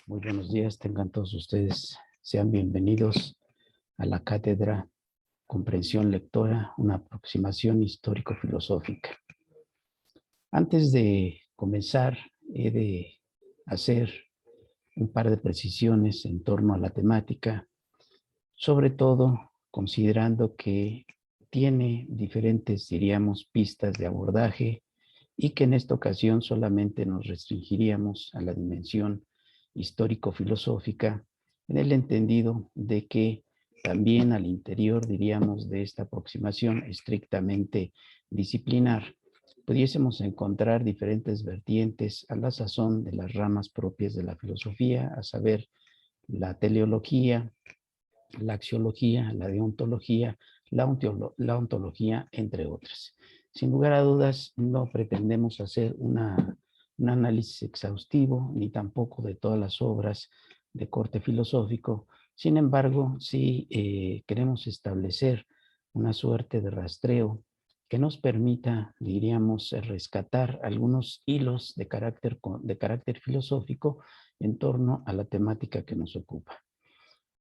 Muy buenos días, tengan todos ustedes. Sean bienvenidos a la cátedra Comprensión Lectora, una aproximación histórico-filosófica. Antes de comenzar, he de hacer un par de precisiones en torno a la temática, sobre todo considerando que tiene diferentes, diríamos, pistas de abordaje y que en esta ocasión solamente nos restringiríamos a la dimensión histórico-filosófica en el entendido de que también al interior, diríamos, de esta aproximación estrictamente disciplinar, pudiésemos encontrar diferentes vertientes a la sazón de las ramas propias de la filosofía, a saber, la teleología, la axiología, la deontología, la ontología, entre otras. Sin lugar a dudas, no pretendemos hacer un análisis exhaustivo, ni tampoco de todas las obras de corte filosófico. Sin embargo, sí queremos establecer una suerte de rastreo que nos permita, diríamos, rescatar algunos hilos de carácter filosófico en torno a la temática que nos ocupa.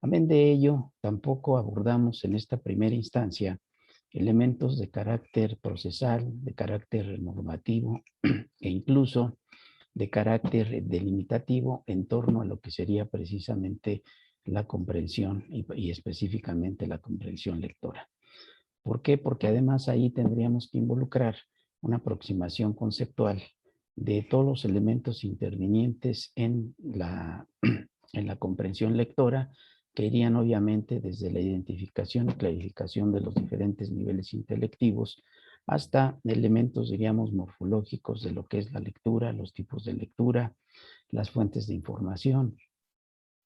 Amén de ello, tampoco abordamos en esta primera instancia elementos de carácter procesal, de carácter normativo e incluso de carácter delimitativo en torno a lo que sería precisamente la comprensión y específicamente la comprensión lectora. ¿Por qué? Porque además ahí tendríamos que involucrar una aproximación conceptual de todos los elementos intervinientes en la comprensión lectora, que irían obviamente desde la identificación y clarificación de los diferentes niveles intelectivos hasta elementos, diríamos, morfológicos de lo que es la lectura, los tipos de lectura, las fuentes de información,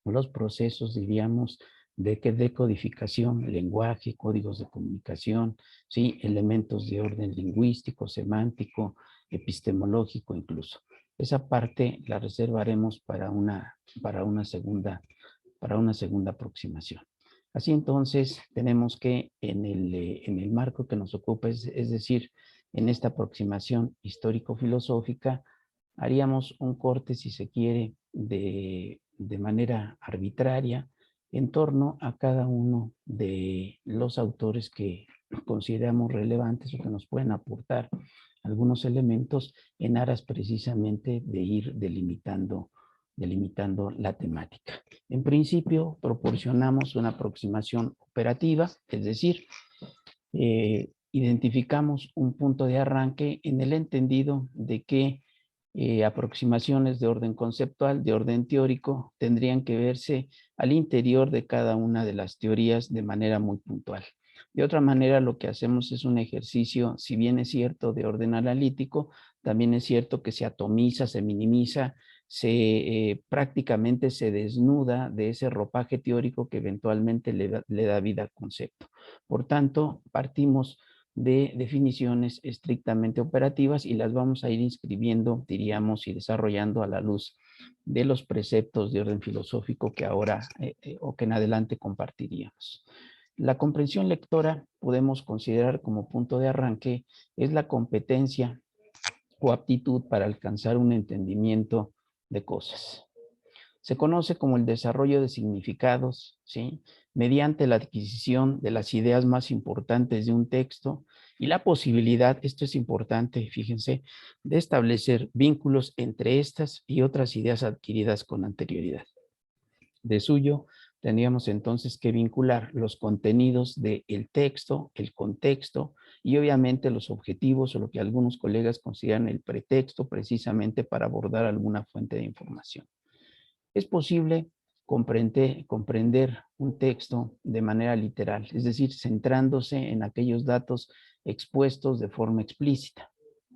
los procesos, diríamos, de decodificación, lenguaje, códigos de comunicación, ¿sí? Elementos de orden lingüístico, semántico, epistemológico incluso. Esa parte la reservaremos para una segunda aproximación. Así entonces, tenemos que en el marco que nos ocupa, es decir, en esta aproximación histórico-filosófica, haríamos un corte, si se quiere, de manera arbitraria en torno a cada uno de los autores que consideramos relevantes o que nos pueden aportar algunos elementos en aras precisamente de ir delimitando la temática. En principio, proporcionamos una aproximación operativa, es decir, identificamos un punto de arranque en el entendido de que aproximaciones de orden conceptual, de orden teórico, tendrían que verse al interior de cada una de las teorías de manera muy puntual. De otra manera, lo que hacemos es un ejercicio, si bien es cierto, de orden analítico, también es cierto que se atomiza, se minimiza, prácticamente se desnuda de ese ropaje teórico que eventualmente le da vida al concepto. Por tanto, partimos de definiciones estrictamente operativas y las vamos a ir inscribiendo, diríamos, y desarrollando a la luz de los preceptos de orden filosófico que ahora o que en adelante compartiríamos. La comprensión lectora podemos considerar como punto de arranque es la competencia o aptitud para alcanzar un entendimiento de cosas. Se conoce como el desarrollo de significados, ¿sí? Mediante la adquisición de las ideas más importantes de un texto y la posibilidad, esto es importante, fíjense, de establecer vínculos entre estas y otras ideas adquiridas con anterioridad. De suyo, tendríamos entonces que vincular los contenidos del texto, el contexto y obviamente los objetivos o lo que algunos colegas consideran el pretexto precisamente para abordar alguna fuente de información. Es posible comprender un texto de manera literal, es decir, centrándose en aquellos datos expuestos de forma explícita,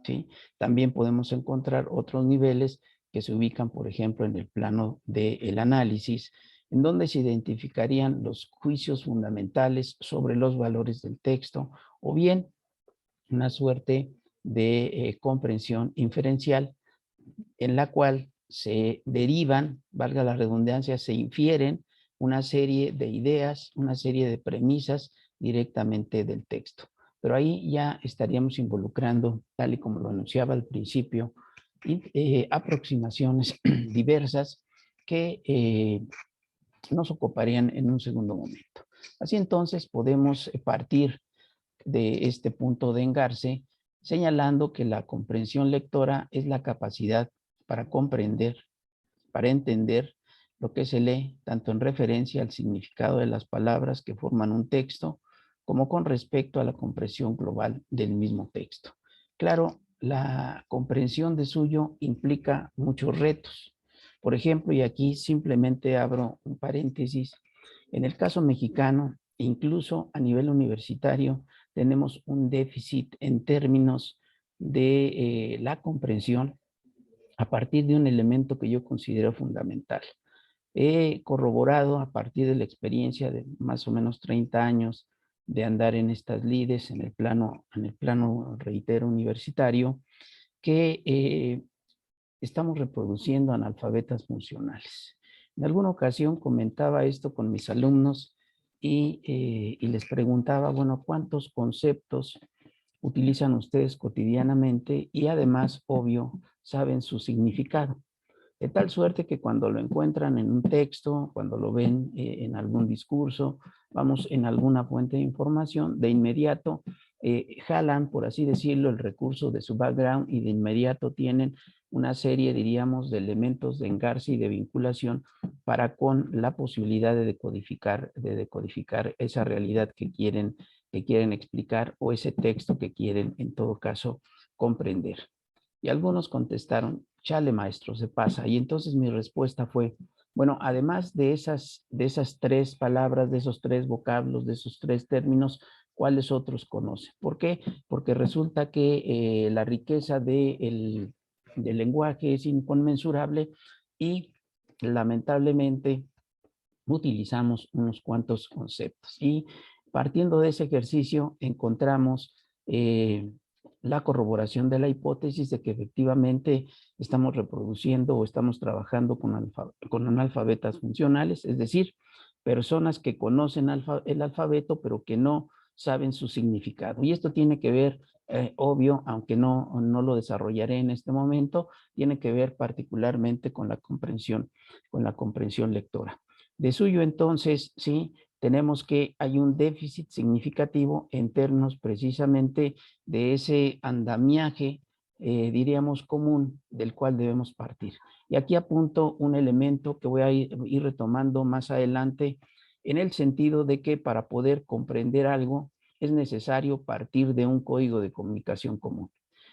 ¿sí? También podemos encontrar otros niveles que se ubican, por ejemplo, en el plano del análisis, en donde se identificarían los juicios fundamentales sobre los valores del texto, o bien una suerte de comprensión inferencial en la cual se derivan, valga la redundancia, se infieren una serie de ideas, una serie de premisas directamente del texto. Pero ahí ya estaríamos involucrando, tal y como lo anunciaba al principio, aproximaciones diversas que nos ocuparían en un segundo momento. Así entonces podemos partir de este punto de engarce señalando que la comprensión lectora es la capacidad para comprender, para entender lo que se lee, tanto en referencia al significado de las palabras que forman un texto, como con respecto a la comprensión global del mismo texto. Claro, la comprensión de suyo implica muchos retos. Por ejemplo, y aquí simplemente abro un paréntesis, en el caso mexicano, incluso a nivel universitario, tenemos un déficit en términos de la comprensión a partir de un elemento que yo considero fundamental. He corroborado a partir de la experiencia de más o menos 30 años de andar en estas lides en el plano, reitero, universitario, que estamos reproduciendo analfabetas funcionales. En alguna ocasión comentaba esto con mis alumnos y les preguntaba, bueno, ¿cuántos conceptos utilizan ustedes cotidianamente? Y además, obvio, saben su significado. De tal suerte que cuando lo encuentran en un texto, cuando lo ven en algún discurso, vamos, en alguna fuente de información, de inmediato jalan, por así decirlo, el recurso de su background y de inmediato tienen una serie, diríamos, de elementos de engarce y de vinculación para con la posibilidad de decodificar esa realidad que quieren explicar o ese texto que quieren, en todo caso, comprender. Y algunos contestaron, chale maestro, se pasa. Y entonces mi respuesta fue, bueno, además de esas tres palabras, de esos tres vocablos, de esos tres términos, ¿cuáles otros conoce? ¿Por qué? Porque resulta que la riqueza del lenguaje es inconmensurable y lamentablemente utilizamos unos cuantos conceptos. Y partiendo de ese ejercicio encontramos la corroboración de la hipótesis de que efectivamente estamos reproduciendo o estamos trabajando con analfabetas funcionales, es decir, personas que conocen el alfabeto pero que no saben su significado. Y esto tiene que ver, obvio, aunque no lo desarrollaré en este momento, tiene que ver particularmente con la comprensión lectora. De suyo, entonces, sí, tenemos que hay un déficit significativo en términos precisamente de ese andamiaje, diríamos, común del cual debemos partir. Y aquí apunto un elemento que voy a ir retomando más adelante en el sentido de que para poder comprender algo es necesario partir de un código de comunicación común.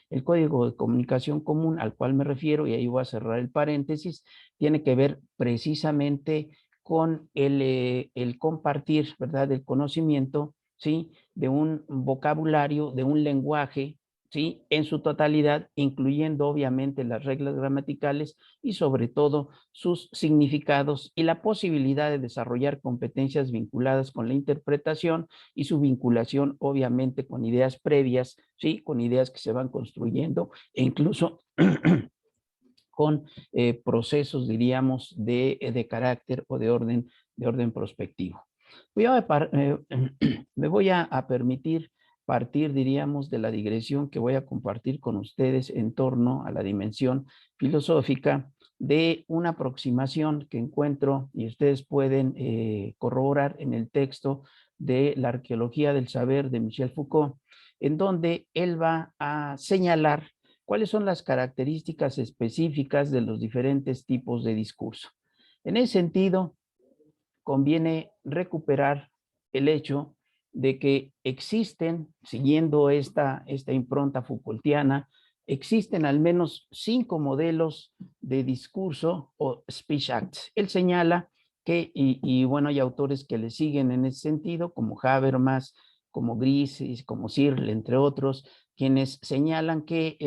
El código de comunicación común al cual me refiero, y ahí voy a cerrar el paréntesis, tiene que ver precisamente con el compartir, ¿verdad?, el conocimiento, ¿sí?, de un vocabulario, de un lenguaje, ¿sí?, en su totalidad, incluyendo obviamente las reglas gramaticales y sobre todo sus significados y la posibilidad de desarrollar competencias vinculadas con la interpretación y su vinculación obviamente con ideas previas, ¿sí?, con ideas que se van construyendo e incluso con procesos, diríamos, de carácter o de orden prospectivo. Me voy a permitir partir, diríamos, de la digresión que voy a compartir con ustedes en torno a la dimensión filosófica de una aproximación que encuentro y ustedes pueden corroborar en el texto de La arqueología del saber de Michel Foucault, en donde él va a señalar cuáles son las características específicas de los diferentes tipos de discurso. En ese sentido, conviene recuperar el hecho de que existen, siguiendo esta impronta Foucaultiana, existen al menos 5 modelos de discurso o speech acts. Él señala que, y bueno, hay autores que le siguen en ese sentido, como Habermas, como Grisis, como Searle, entre otros, quienes señalan que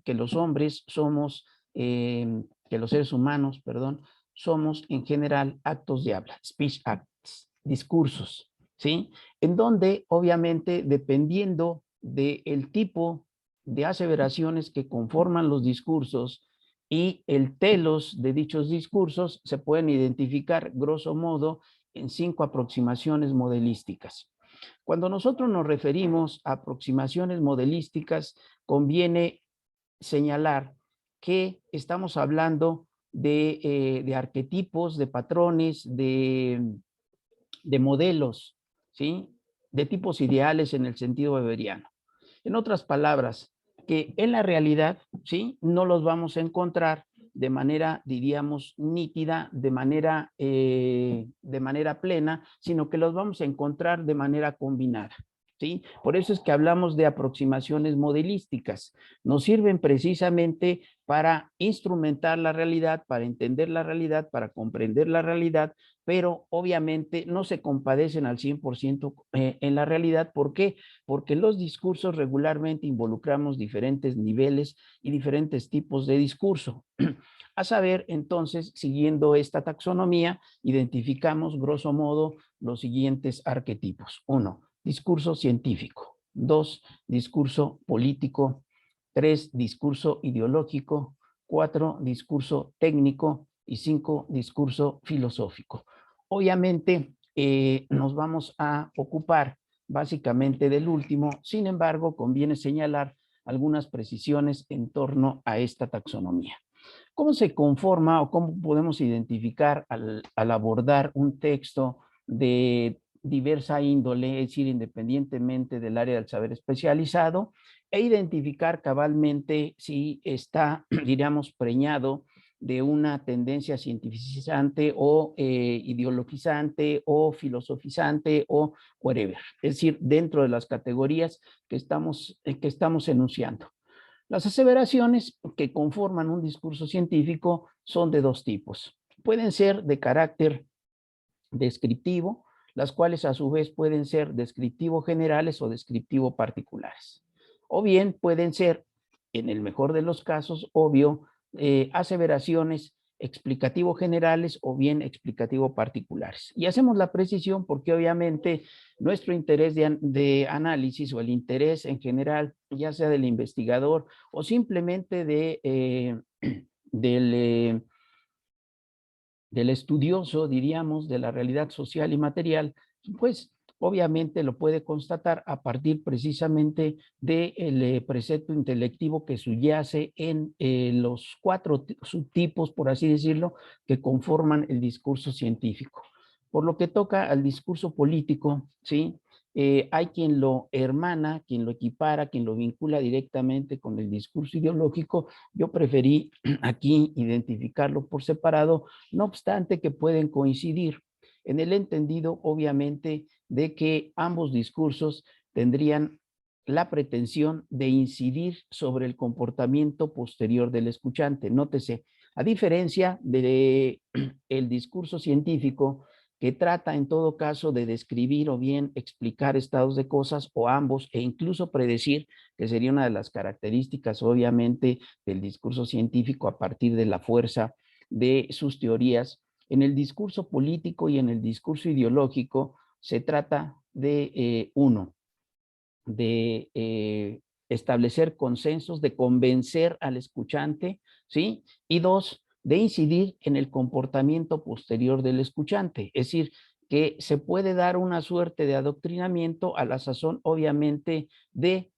los hombres somos, que los seres humanos, perdón, somos en general actos de habla, speech acts, discursos, ¿sí? En donde obviamente dependiendo del tipo de aseveraciones que conforman los discursos y el telos de dichos discursos se pueden identificar grosso modo en 5 aproximaciones modelísticas. Cuando nosotros nos referimos a aproximaciones modelísticas, conviene señalar que estamos hablando de arquetipos, de patrones, de modelos, ¿sí? De tipos ideales en el sentido weberiano. En otras palabras, que en la realidad, ¿sí? No los vamos a encontrar de manera, diríamos, nítida, de manera plena, sino que los vamos a encontrar de manera combinada. ¿Sí? Por eso es que hablamos de aproximaciones modelísticas. Nos sirven precisamente para instrumentar la realidad, para entender la realidad, para comprender la realidad, pero obviamente no se compadecen al 100% en la realidad. ¿Por qué? Porque los discursos regularmente involucramos diferentes niveles y diferentes tipos de discurso. A saber, entonces, siguiendo esta taxonomía, identificamos grosso modo los siguientes arquetipos. 1, discurso científico. 2, discurso político. 3, discurso ideológico. 4, discurso técnico. Y 5, discurso filosófico. Obviamente, nos vamos a ocupar básicamente del último. Sin embargo, conviene señalar algunas precisiones en torno a esta taxonomía. ¿Cómo se conforma o cómo podemos identificar al abordar un texto de diversa índole, es decir, independientemente del área del saber especializado, e identificar cabalmente si está, diríamos, preñado de una tendencia cientificizante o ideologizante o filosofizante o whatever, es decir, dentro de las categorías que estamos enunciando? Las aseveraciones que conforman un discurso científico son de dos tipos. Pueden ser de carácter descriptivo, las cuales a su vez pueden ser descriptivo generales o descriptivo particulares. O bien pueden ser, en el mejor de los casos, obvio, aseveraciones explicativo generales o bien explicativo particulares. Y hacemos la precisión porque obviamente nuestro interés de análisis o el interés en general, ya sea del investigador o simplemente del estudioso, diríamos, de la realidad social y material, pues obviamente lo puede constatar a partir precisamente del precepto intelectivo que subyace en los 4 subtipos, por así decirlo, que conforman el discurso científico. Por lo que toca al discurso político, ¿sí? Hay quien lo hermana, quien lo equipara, quien lo vincula directamente con el discurso ideológico. Yo preferí aquí identificarlo por separado, no obstante que pueden coincidir en el entendido, obviamente, de que ambos discursos tendrían la pretensión de incidir sobre el comportamiento posterior del escuchante. Nótese, a diferencia del discurso científico, que trata en todo caso de describir o bien explicar estados de cosas o ambos, e incluso predecir, que sería una de las características obviamente del discurso científico a partir de la fuerza de sus teorías. En el discurso político y en el discurso ideológico se trata de establecer consensos, de convencer al escuchante, ¿sí? Y 2, de incidir en el comportamiento posterior del escuchante, es decir, que se puede dar una suerte de adoctrinamiento a la sazón, obviamente, de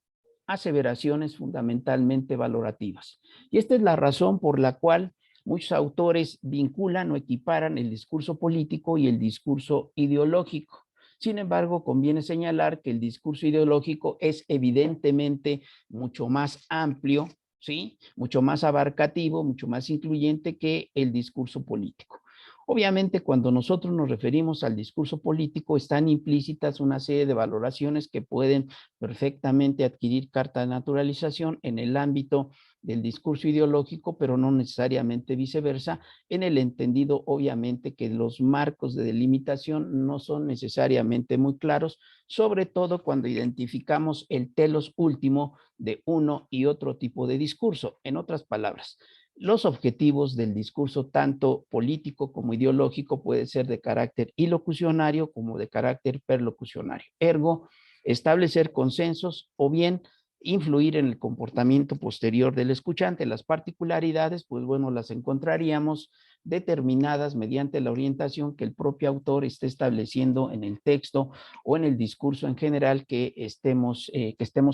aseveraciones fundamentalmente valorativas. Y esta es la razón por la cual muchos autores vinculan o equiparan el discurso político y el discurso ideológico. Sin embargo, conviene señalar que el discurso ideológico es evidentemente mucho más amplio, ¿sí? Mucho más abarcativo, mucho más incluyente que el discurso político. Obviamente, cuando nosotros nos referimos al discurso político, están implícitas una serie de valoraciones que pueden perfectamente adquirir carta de naturalización en el ámbito del discurso ideológico, pero no necesariamente viceversa, en el entendido, obviamente, que los marcos de delimitación no son necesariamente muy claros, sobre todo cuando identificamos el telos último de uno y otro tipo de discurso. En otras palabras, los objetivos del discurso, tanto político como ideológico, pueden ser de carácter ilocucionario como de carácter perlocucionario. Ergo, establecer consensos o bien influir en el comportamiento posterior del escuchante. Las particularidades, pues bueno, las encontraríamos determinadas mediante la orientación que el propio autor esté estableciendo en el texto o en el discurso en general que estemos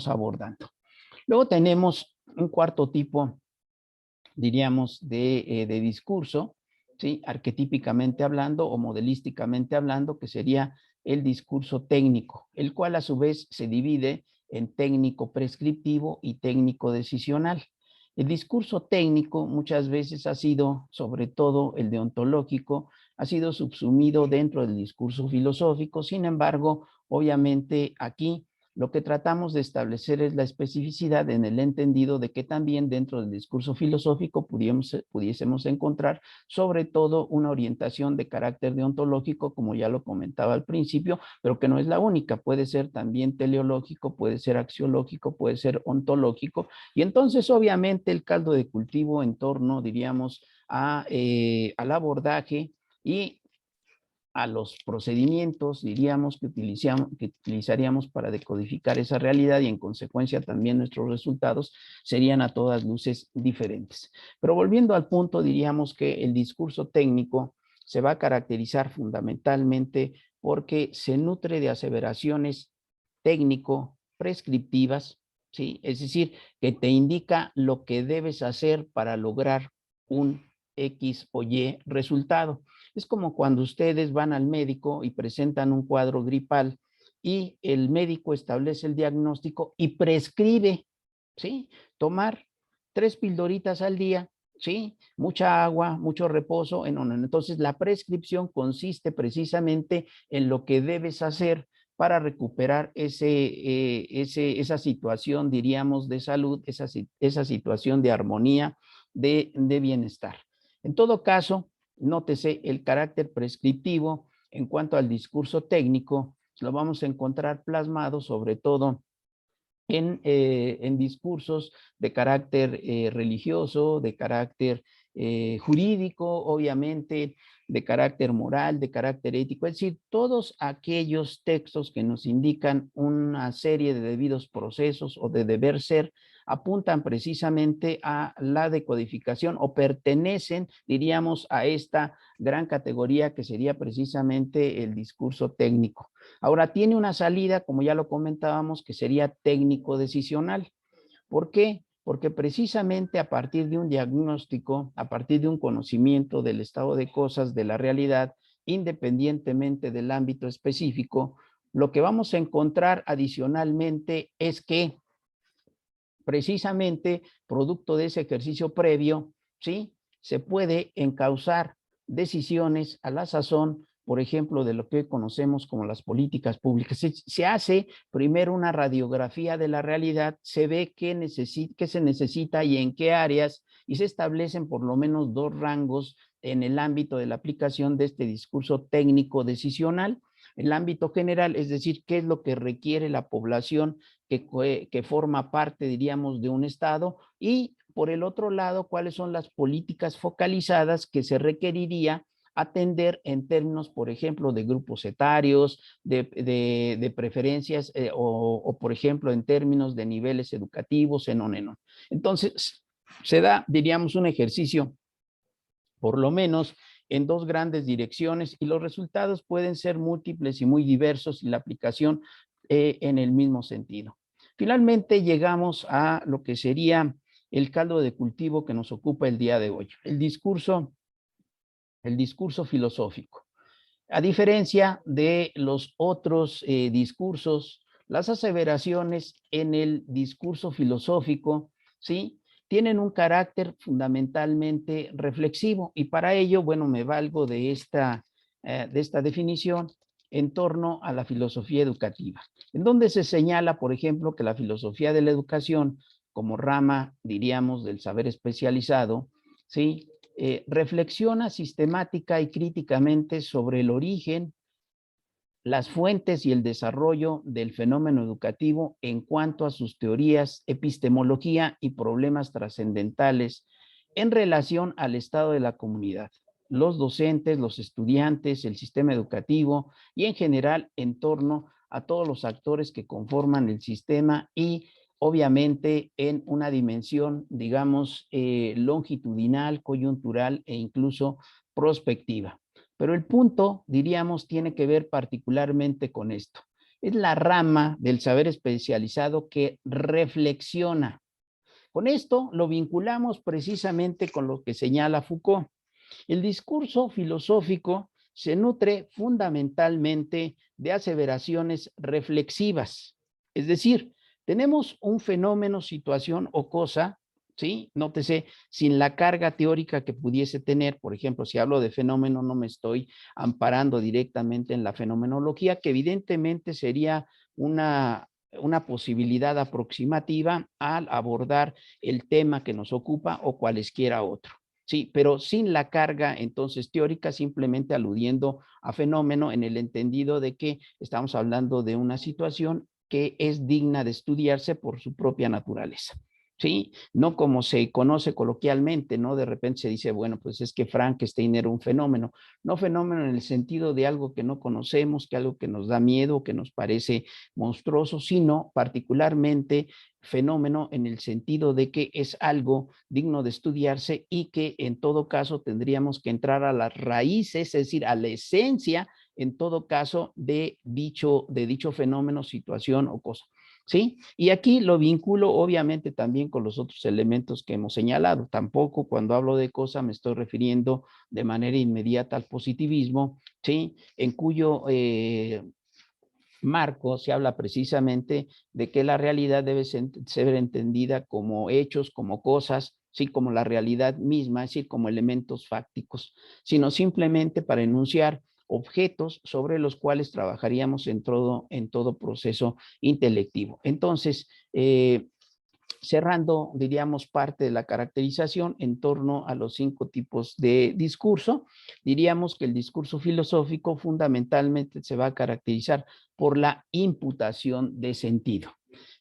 abordando. Luego tenemos un cuarto tipo diríamos, de discurso, ¿sí? Arquetípicamente hablando o modelísticamente hablando, que sería el discurso técnico, el cual a su vez se divide en técnico prescriptivo y técnico decisional. El discurso técnico muchas veces ha sido, sobre todo el deontológico, ha sido subsumido dentro del discurso filosófico. Sin embargo, obviamente aquí lo que tratamos de establecer es la especificidad en el entendido de que también dentro del discurso filosófico pudiésemos encontrar sobre todo una orientación de carácter deontológico, como ya lo comentaba al principio, pero que no es la única. Puede ser también teleológico, puede ser axiológico, puede ser ontológico. Y entonces, obviamente, el caldo de cultivo en torno, diríamos, al abordaje y a los procedimientos, diríamos, que utilizaríamos para decodificar esa realidad y en consecuencia también nuestros resultados serían a todas luces diferentes. Pero volviendo al punto, diríamos que el discurso técnico se va a caracterizar fundamentalmente porque se nutre de aseveraciones técnico-prescriptivas, ¿sí? Es decir, que te indica lo que debes hacer para lograr un X o Y resultado. Es como cuando ustedes van al médico y presentan un cuadro gripal y el médico establece el diagnóstico y prescribe, ¿sí? Tomar 3 pildoritas al día, ¿sí? Mucha agua, mucho reposo. Entonces, la prescripción consiste precisamente en lo que debes hacer para recuperar esa situación, diríamos, de salud, esa situación de armonía, de bienestar. En todo caso, nótese el carácter prescriptivo en cuanto al discurso técnico, lo vamos a encontrar plasmado sobre todo en discursos de carácter religioso, de carácter jurídico, obviamente, de carácter moral, de carácter ético, es decir, todos aquellos textos que nos indican una serie de debidos procesos o de deber ser, apuntan precisamente a la decodificación o pertenecen, diríamos, a esta gran categoría que sería precisamente el discurso técnico. Ahora, tiene una salida, como ya lo comentábamos, que sería técnico-decisional. ¿Por qué? Porque precisamente a partir de un diagnóstico, a partir de un conocimiento del estado de cosas, de la realidad, independientemente del ámbito específico, lo que vamos a encontrar adicionalmente es que precisamente producto de ese ejercicio previo, ¿sí? Se puede encauzar decisiones a la sazón, por ejemplo, de lo que conocemos como las políticas públicas. Se hace primero una radiografía de la realidad, se ve qué se necesita y en qué áreas, y se establecen por lo menos 2 rangos en el ámbito de la aplicación de este discurso técnico decisional. El ámbito general, es decir, qué es lo que requiere la población que forma parte, diríamos, de un Estado, y por el otro lado, cuáles son las políticas focalizadas que se requeriría atender en términos, por ejemplo, de grupos etarios, de preferencias o, por ejemplo, en términos de niveles educativos, en. Entonces, se da, diríamos, un ejercicio, por lo menos, en 2 grandes direcciones y los resultados pueden ser múltiples y muy diversos y la aplicación en el mismo sentido. Finalmente llegamos a lo que sería el caldo de cultivo que nos ocupa el día de hoy, el discurso filosófico. A diferencia de los otros discursos, las aseveraciones en el discurso filosófico, ¿sí? Tienen un carácter fundamentalmente reflexivo y para ello, bueno, me valgo de esta definición en torno a la filosofía educativa, en donde se señala, por ejemplo, que la filosofía de la educación, como rama, diríamos, del saber especializado, ¿sí? Reflexiona sistemática y críticamente sobre el origen, las fuentes y el desarrollo del fenómeno educativo en cuanto a sus teorías, epistemología y problemas trascendentales en relación al estado de la comunidad, los docentes, los estudiantes, el sistema educativo y en general en torno a todos los actores que conforman el sistema y obviamente en una dimensión, digamos, longitudinal, coyuntural e incluso prospectiva. Pero el punto, diríamos, tiene que ver particularmente con esto. Es la rama del saber especializado que reflexiona, Con esto lo vinculamos precisamente con lo que señala Foucault. El discurso filosófico se nutre fundamentalmente de aseveraciones reflexivas. Es decir, tenemos un fenómeno, situación o cosa, ¿sí? Nótese, sin la carga teórica que pudiese tener. Por ejemplo, si hablo de fenómeno, no me estoy amparando directamente en la fenomenología, que evidentemente sería una posibilidad aproximativa al abordar el tema que nos ocupa o cualesquiera otro. Sí, pero sin la carga entonces teórica, simplemente aludiendo a fenómeno en el entendido de que estamos hablando de una situación que es digna de estudiarse por su propia naturaleza. ¿Sí? No como se conoce coloquialmente, ¿no? De repente se dice, bueno, pues es que Frankenstein era un fenómeno. No fenómeno en el sentido de algo que no conocemos, que algo que nos da miedo, que nos parece monstruoso, sino particularmente fenómeno en el sentido de que es algo digno de estudiarse y que en todo caso tendríamos que entrar a las raíces, es decir, a la esencia, en todo caso, de dicho fenómeno, situación o cosa. ¿Sí? Y aquí lo vinculo obviamente también con los otros elementos que hemos señalado. Tampoco cuando hablo de cosa me estoy refiriendo de manera inmediata al positivismo, ¿sí? En cuyo marco se habla precisamente de que la realidad debe ser entendida como hechos, como cosas, sí, como la realidad misma, es decir, como elementos fácticos, sino simplemente para enunciar objetos sobre los cuales trabajaríamos en todo proceso intelectivo. Entonces, cerrando, diríamos, parte de la caracterización en torno a los 5 tipos de discurso, diríamos que el discurso filosófico fundamentalmente se va a caracterizar por la imputación de sentido.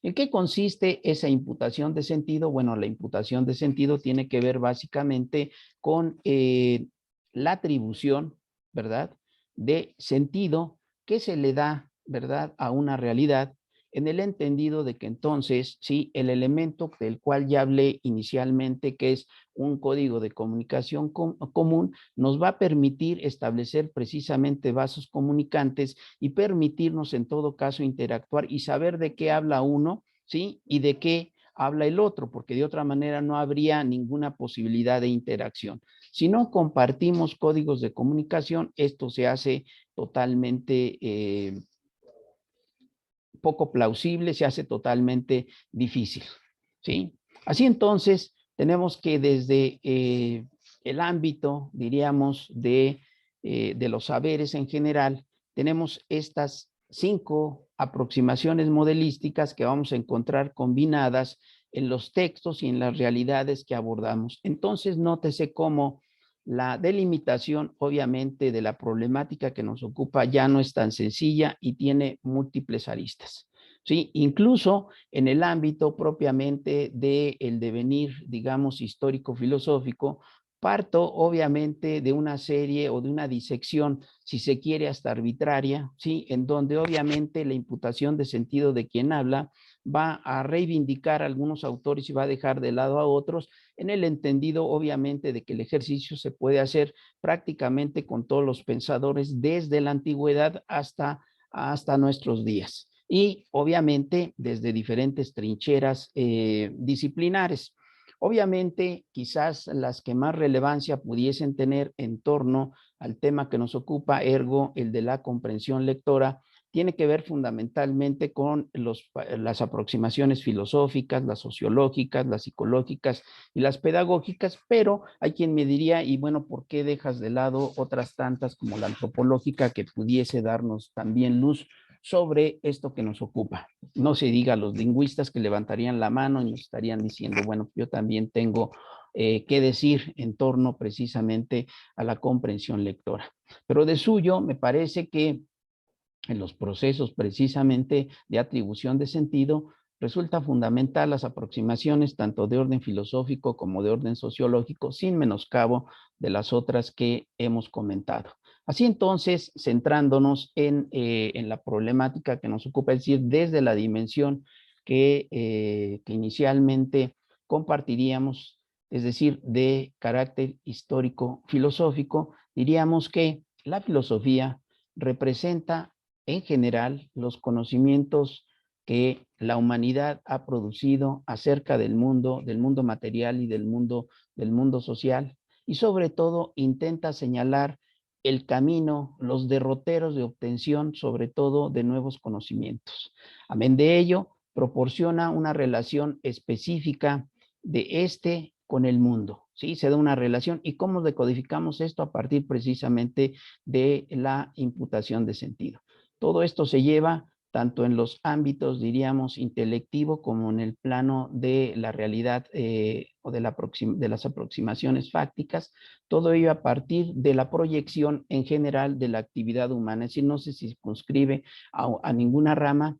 ¿En qué consiste esa imputación de sentido? Bueno, la imputación de sentido tiene que ver básicamente con la atribución, ¿verdad?, de sentido que se le da, ¿verdad?, a una realidad, en el entendido de que entonces, sí, el elemento del cual ya hablé inicialmente, que es un código de comunicación común, nos va a permitir establecer precisamente vasos comunicantes y permitirnos en todo caso interactuar y saber de qué habla uno, sí, y de qué habla el otro, porque de otra manera no habría ninguna posibilidad de interacción. Si no compartimos códigos de comunicación, esto se hace totalmente poco plausible, se hace totalmente difícil, ¿sí? Así entonces, tenemos que desde el ámbito, diríamos, de los saberes en general, tenemos estas 5 aproximaciones modelísticas que vamos a encontrar combinadas en los textos y en las realidades que abordamos. Entonces, nótese cómo la delimitación, obviamente, de la problemática que nos ocupa ya no es tan sencilla y tiene múltiples aristas. ¿Sí? Incluso en el ámbito propiamente del devenir, digamos, histórico-filosófico, parto obviamente de una serie o de una disección, si se quiere, hasta arbitraria, ¿sí? En donde obviamente la imputación de sentido de quien habla va a reivindicar a algunos autores y va a dejar de lado a otros, en el entendido obviamente de que el ejercicio se puede hacer prácticamente con todos los pensadores desde la antigüedad hasta nuestros días y obviamente desde diferentes trincheras disciplinares. Obviamente, quizás las que más relevancia pudiesen tener en torno al tema que nos ocupa, ergo el de la comprensión lectora, tiene que ver fundamentalmente con las aproximaciones filosóficas, las sociológicas, las psicológicas y las pedagógicas, pero hay quien me diría, y bueno, ¿por qué dejas de lado otras tantas como la antropológica que pudiese darnos también luz sobre esto que nos ocupa? No se diga a los lingüistas que levantarían la mano y nos estarían diciendo, bueno, yo también tengo qué decir en torno precisamente a la comprensión lectora. Pero de suyo me parece que en los procesos precisamente de atribución de sentido, resulta fundamental las aproximaciones tanto de orden filosófico como de orden sociológico, sin menoscabo de las otras que hemos comentado. Así entonces, centrándonos en la problemática que nos ocupa, es decir, desde la dimensión que inicialmente compartiríamos, es decir, de carácter histórico-filosófico, diríamos que la filosofía representa en general los conocimientos que la humanidad ha producido acerca del mundo material y del mundo social, y sobre todo intenta señalar el camino, los derroteros de obtención, sobre todo de nuevos conocimientos. Amén de ello, proporciona una relación específica de este con el mundo, ¿sí? Se da una relación. ¿Y cómo decodificamos esto? A partir precisamente de la imputación de sentido. Todo esto se lleva tanto en los ámbitos, diríamos, intelectivo, como en el plano de la realidad o de las aproximaciones fácticas, todo ello a partir de la proyección en general de la actividad humana, es decir, no se circunscribe a ninguna rama,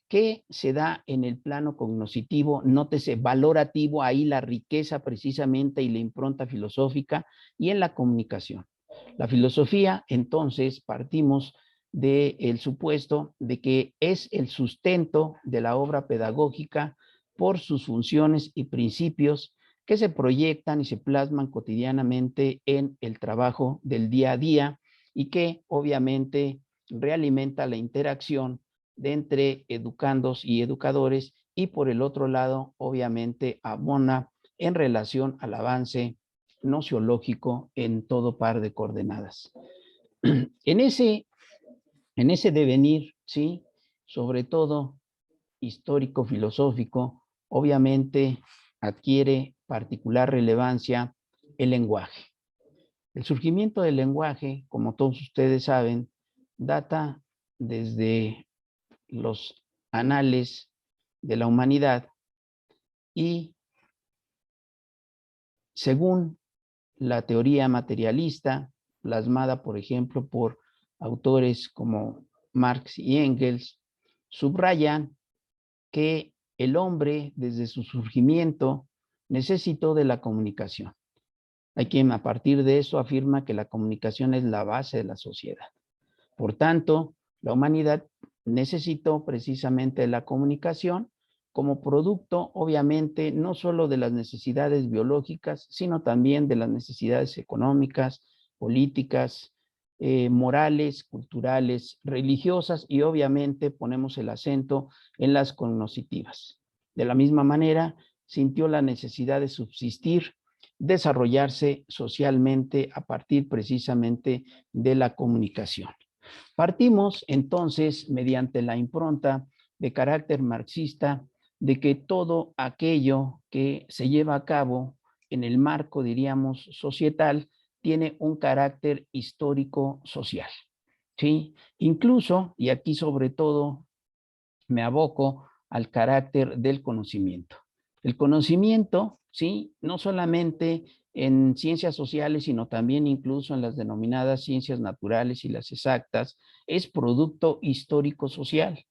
que se da en el plano cognoscitivo, nótese valorativo, ahí la riqueza precisamente y la impronta filosófica, y en la comunicación. La filosofía, entonces, partimos del supuesto de que es el sustento de la obra pedagógica por sus funciones y principios que se proyectan y se plasman cotidianamente en el trabajo del día a día y que obviamente realimenta la interacción de entre educandos y educadores, y por el otro lado, obviamente, abona en relación al avance nociológico en todo par de coordenadas. En ese devenir, ¿sí? Sobre todo histórico-filosófico, obviamente adquiere particular relevancia el lenguaje. El surgimiento del lenguaje, como todos ustedes saben, data desde los anales de la humanidad y, según la teoría materialista, plasmada, por ejemplo, por autores como Marx y Engels, subrayan que el hombre, desde su surgimiento, necesitó de la comunicación. Hay quien a partir de eso afirma que la comunicación es la base de la sociedad. Por tanto, la humanidad necesitó precisamente de la comunicación como producto, obviamente, no solo de las necesidades biológicas, sino también de las necesidades económicas, políticas, morales, culturales, religiosas, y obviamente ponemos el acento en las cognoscitivas. De la misma manera, sintió la necesidad de subsistir, desarrollarse socialmente a partir precisamente de la comunicación. Partimos entonces, mediante la impronta de carácter marxista, de que todo aquello que se lleva a cabo en el marco, diríamos, societal, tiene un carácter histórico-social, ¿sí? Incluso, y aquí sobre todo me aboco al carácter del conocimiento. El conocimiento, ¿sí? No solamente en ciencias sociales, sino también incluso en las denominadas ciencias naturales y las exactas, es producto histórico-social.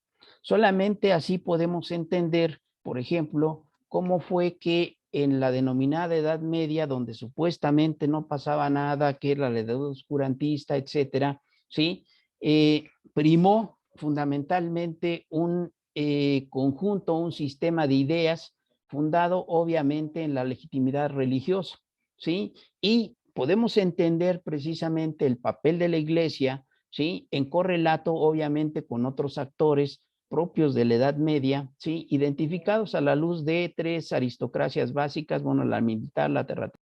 Solamente así podemos entender, por ejemplo, cómo fue que en la denominada Edad Media, donde supuestamente no pasaba nada, que era la edad oscurantista, etcétera, ¿sí? Primó fundamentalmente un conjunto, un sistema de ideas fundado obviamente en la legitimidad religiosa, ¿sí? Y podemos entender precisamente el papel de la Iglesia, ¿sí? En correlato obviamente con otros actores propios de la Edad Media, ¿sí? Identificados a la luz de tres aristocracias básicas, bueno, la militar, la terrateniente